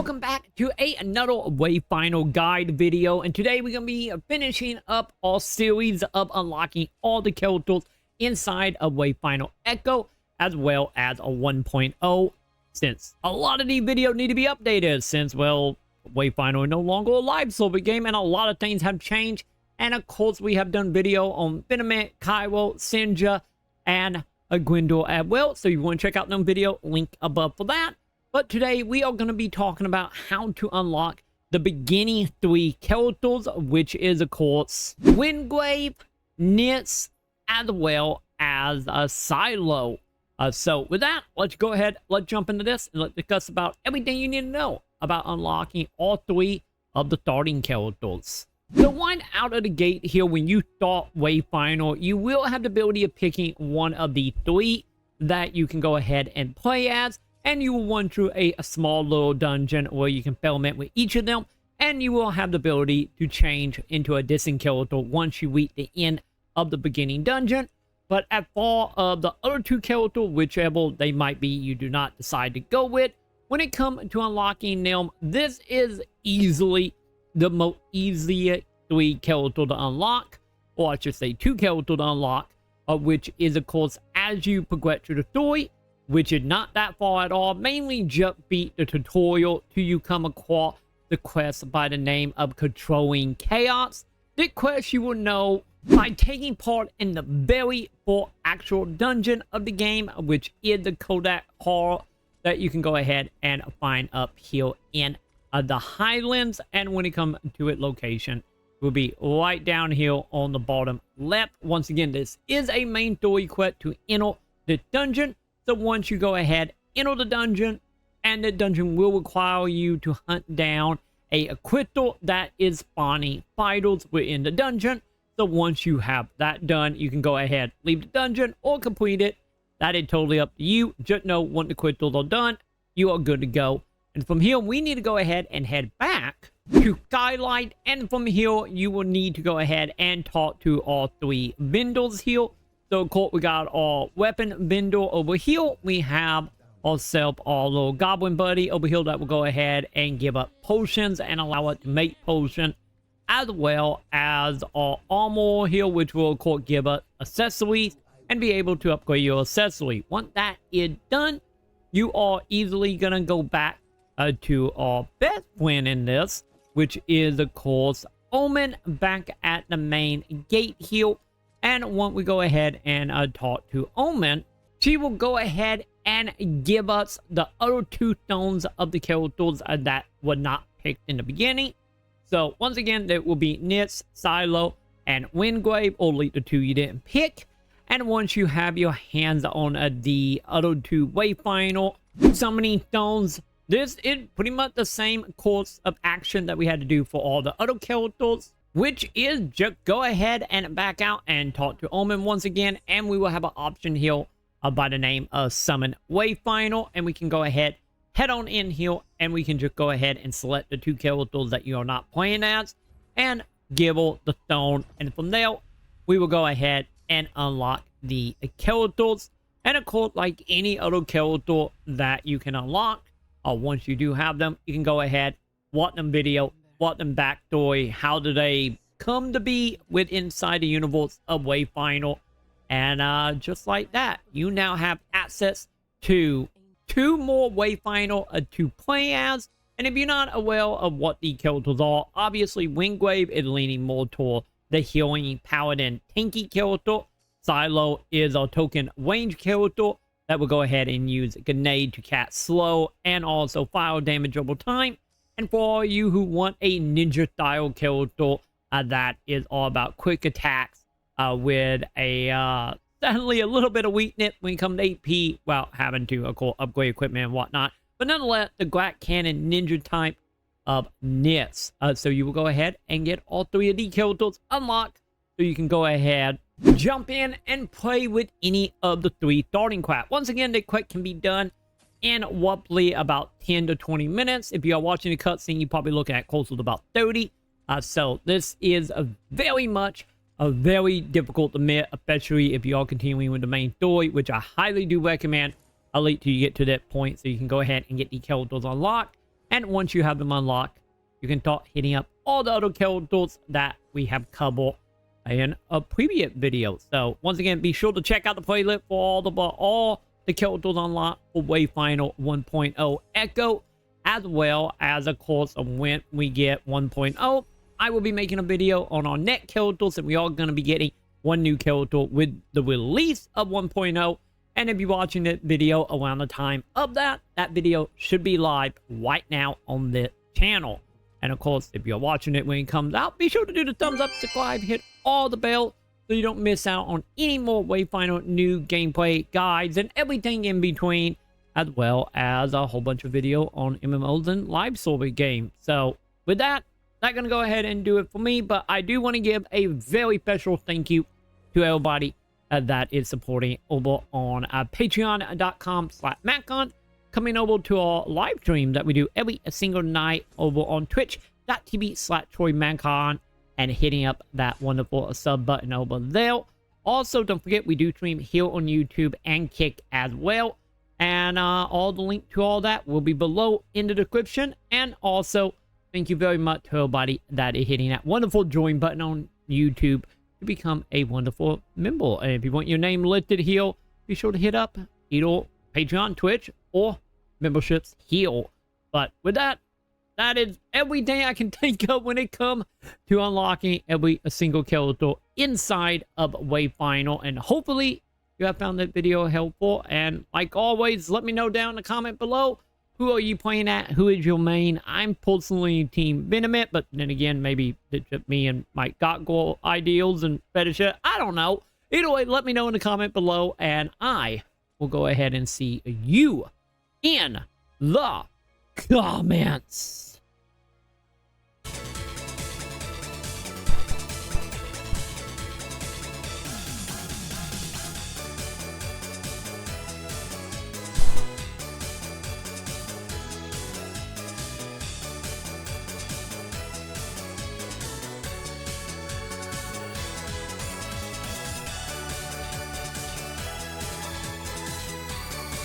Welcome back to another Wayfinder guide video, and today we're going to be finishing up our series of unlocking all the characters inside of Wayfinder Echo, as well as a 1.0, since a lot of these videos need to be updated, since, well, Wayfinder is no longer a live server game, and a lot of things have changed. And of course, we have done video on Venomess, Cairo, Sinja, and a Gwendor as well, so if you want to check out them video, link above for that. But today we are going to be talking about how to unlock the beginning 3 characters, which is of course Wingrave, Nitz, as well as a Silo. So with that, let's go ahead, let's jump into this, and let's discuss about everything you need to know about unlocking all 3 of the starting characters. So right out of the gate here, when you start Wayfinder, you will have the ability of picking one of the 3 that you can go ahead and play as. And you will run through a small little dungeon where you can experiment with each of them. And you will have the ability to change into a distant character once you reach the end of the beginning dungeon. But as far as the other 2 characters, whichever they might be, you do not decide to go with. When it comes to unlocking them, this is easily the most easiest 3 characters to unlock. Or I should say 2 characters to unlock. Which is, of course, as you progress through the story, which is not that far at all. Mainly just beat the tutorial till you come across the quest by the name of Controlling Chaos. This quest you will know by taking part in the very first actual dungeon of the game, which is the Kodak Hall that you can go ahead and find up here in the Highlands. And when it comes to its location, it will be right down here on the bottom left. Once again, this is a main story quest to enter the dungeon. So once you go ahead, enter the dungeon, and the dungeon will require you to hunt down a crystal that is spawning fighters within the dungeon. So once you have that done, you can go ahead, leave the dungeon, or complete it. That is totally up to you. Just know when the crystals are done, you are good to go. And from here, we need to go ahead and head back to Skylight. And from here, you will need to go ahead and talk to all 3 vendors here. So, of course, we got our weapon vendor over here. We have ourselves our little goblin buddy over here that will go ahead and give up potions and allow us to make potions, as well as our armor here, which will, of course, give us accessories and be able to upgrade your accessory. Once that is done, you are easily going to go back to our best friend in this, which is, of course, Omen, back at the main gate here. And once we go ahead and talk to Omen, she will go ahead and give us the other 2 stones of the characters that were not picked in the beginning. So once again, there will be Nitz, Silo, and Wingrave, only the 2 you didn't pick. And once you have your hands on the other 2 Wayfinder summoning stones, this is pretty much the same course of action that we had to do for all the other characters, which is just go ahead and back out and talk to Omen once again. And we will have an option here by the name of Summon Wayfinder. And we can go ahead, head on in here, and we can just go ahead and select the 2 characters that you are not playing as and give her the stone. And from there, we will go ahead and unlock the characters. And of course, like any other character that you can unlock, once you do have them, you can go ahead, watch them video, what them backstory, how do they come to be with inside the universe of Wayfinder, and just like that, you now have access to 2 more Wayfinder to play as. And if you're not aware of what the characters are, obviously Wingrave is leaning more toward the healing paladin tanky character. Silo is a token range character that will go ahead and use grenade to cast slow and also fire damage over time. And for all you who want a ninja style character that is all about quick attacks with a certainly a little bit of weakness when it comes to AP, well, having to, of course, upgrade equipment and whatnot. But nonetheless, the Grat Cannon ninja type of Nitz. So you will go ahead and get all 3 of these characters unlocked. So you can go ahead, jump in and play with any of the 3 starting quests. Once again, the quest can be done in roughly about 10 to 20 minutes. If you are watching the cutscene, you're probably looking at closer to about 30. So this is a very difficult to admit, especially if you are continuing with the main story, which I highly do recommend. I'll wait till you get to that point so you can go ahead and get the characters unlocked. And once you have them unlocked, you can start hitting up all the other characters that we have covered in a previous video. So once again, be sure to check out the playlist for all the characters unlocked for Wayfinder 1.0 Echo, as well as, of course, when we get 1.0, I will be making a video on our net characters, and we are going to be getting one new character with the release of 1.0. And if you're watching this video around the time of that video should be live right now on the channel. And of course, if you're watching it when it comes out, be sure to do the thumbs up, subscribe, hit all the bell so you don't miss out on any more Wayfinder new gameplay guides and everything in between, as well as a whole bunch of video on MMOs and live server games. So with that, not going to go ahead and do it for me, but I do want to give a very special thank you to everybody that is supporting over on patreon.com/Maconn, coming over to our live stream that we do every single night over on twitch.tv/TroyMaconn, and hitting up that wonderful sub button over there. Also, don't forget, we do stream here on YouTube and Kick as well. And all the link to all that will be below in the description. And also, thank you very much to everybody that is hitting that wonderful join button on YouTube to become a wonderful member. And if you want your name listed here, be sure to hit up either Patreon, Twitch, or memberships here. But with that, that is everything I can think of when it comes to unlocking every single character inside of Wayfinder. And hopefully you have found that video helpful. And like always, let me know down in the comment below, who are you playing at? Who is your main? I'm personally Team Venomess, but then again, maybe it's just me and my Gotgore ideals and fetishes. I don't know. Either way, let me know in the comment below, and I will go ahead and see you in the comments.